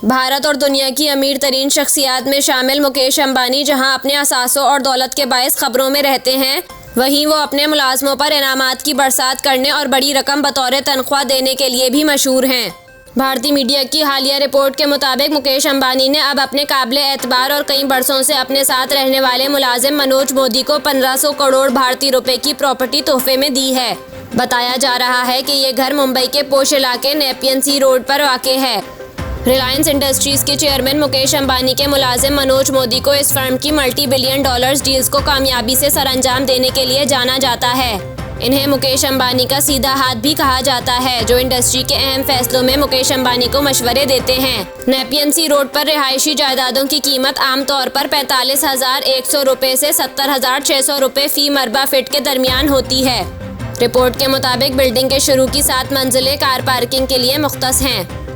भारत और दुनिया की अमीर तरीन शख्सियात में शामिल मुकेश अंबानी जहां अपने असासों और दौलत के बायस खबरों में रहते हैं, वहीं वो अपने मुलाजमों पर इनामात की बरसात करने और बड़ी रकम बतौर तनख्वाह देने के लिए भी मशहूर हैं। भारतीय मीडिया की हालिया रिपोर्ट के मुताबिक मुकेश अंबानी ने अब अपने काबिल एतबार और कई बरसों से अपने साथ रहने वाले मुलाजिम मनोज मोदी को 1500 करोड़ भारतीय रुपए की प्रॉपर्टी तोहफे में दी है। बताया जा रहा है कि ये घर मुंबई के पोश इलाके नेपियन सी रोड पर वाक़ है। रिलायंस इंडस्ट्रीज के चेयरमैन मुकेश अंबानी के मुलाजिम मनोज मोदी को इस फर्म की मल्टी-बिलियन डॉलर्स डील्स को कामयाबी से सरअंजाम देने के लिए जाना जाता है। इन्हें मुकेश अंबानी का सीधा हाथ भी कहा जाता है, जो इंडस्ट्री के अहम फैसलों में मुकेश अंबानी को मशवरे देते हैं। नेपियन सी रोड पर रिहायशी जायदादों की कीमत आमतौर पर 45,100 रुपये से 70,600 रुपये फी मरबा फिट के दरमियान होती है। रिपोर्ट के मुताबिक बिल्डिंग के शुरू की 7 मंजिलें कार पार्किंग के लिए मुख्तस हैं।